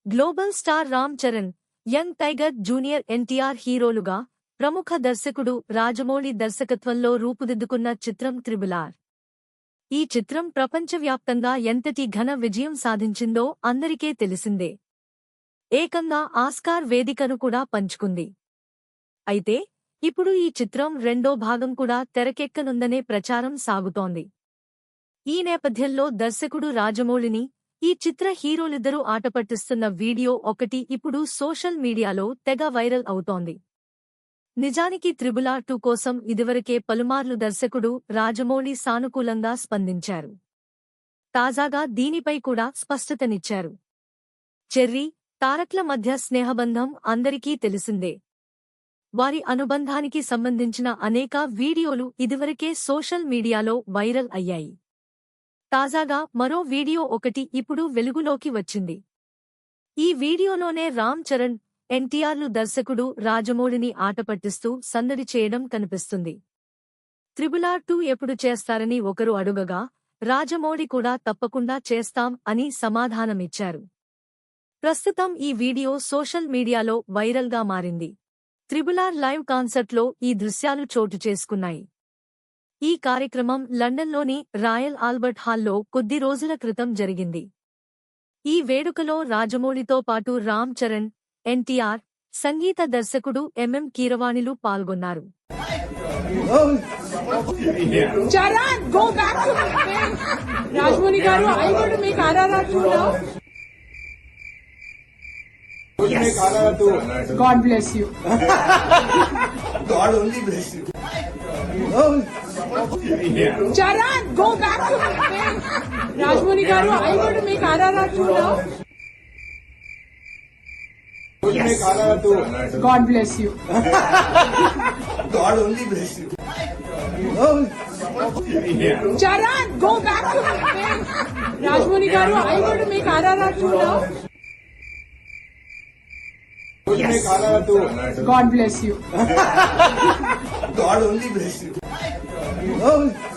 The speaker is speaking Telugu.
Global star Ram Charan, young tiger junior NTR హీరోలుగా ప్రముఖ దర్శకుడు రాజమౌళి దర్శకత్వంలో రూపుదిద్దుకున్న చిత్రం త్రిబుల్ ఆర్. ఈ చిత్రం ప్రపంచవ్యాప్తంగా ఎంతటి ఘన విజయం సాధించిందో అందరికీ తెలిసిందే. ఏకంగా ఆస్కార్ వేదికను కూడా పంచుకుంది. అయితే ఇప్పుడు ఈ చిత్రం రెండో భాగం కూడా తెరకెక్కనుందనే ప్రచారం సాగుతోంది. ఈ నేపథ్యంలో దర్శకుడు రాజమౌళిని ఈ చిత్ర హీరోలిద్దరూ ఆటపట్టిస్తున్న వీడియో ఒకటి ఇప్పుడు సోషల్ మీడియాలో తెగ వైరల్ అవుతోంది. నిజానికి త్రిబుల్ ఆర్ 2 కోసం ఇదివరకే పలుమార్లు దర్శకుడు రాజమౌళి సానుకూలంగా స్పందించారు. తాజాగా దీనిపై కూడా స్పష్టతనిచ్చారు. చెర్రీ, తారక్ల మధ్య స్నేహబంధం అందరికీ తెలిసిందే. వారి అనుబంధానికి సంబంధించిన అనేక వీడియోలు ఇదివరకే సోషల్ మీడియాలో వైరల్ అయ్యాయి. తాజాగా మరో వీడియో ఒకటి ఇప్పుడు వెలుగులోకి వచ్చింది. ఈ వీడియోలోనే రామ్ చరణ్, ఎన్టీఆర్లు దర్శకుడు రాజమౌళిని ఆటపట్టిస్తూ సందడి చేయడం కనిపిస్తుంది. త్రిబుల్ ఆర్ 2 ఎప్పుడు చేస్తారని ఒకరు అడుగగా రాజమౌళి కూడా తప్పకుండా చేస్తాం అని సమాధానమిచ్చారు. ప్రస్తుతం ఈ వీడియో సోషల్ మీడియాలో వైరల్గా మారింది. త్రిబుల్ ఆర్ లైవ్ కాన్సర్ట్లో ఈ దృశ్యాలు చోటు చేసుకున్నాయి. ఈ కార్యక్రమం లండన్లోని రాయల్ ఆల్బర్ట్ హాల్లో కొద్ది రోజుల క్రితం జరిగింది. ఈ వేడుకలో రాజమౌళితో పాటు రామ్ చరణ్, ఎన్టీఆర్, సంగీత దర్శకుడు ఎంఎం కీరవాణిలు పాల్గొన్నారు. God bless you. God only bless you. Charan, go back to the place. Rajmani garu, I want to make RRR 2 now. Yes. God bless you. God only bless you. Charan, go back to the place. Rajmani garu, I want to make RRR 2 now. Yes. God bless you. God only bless you.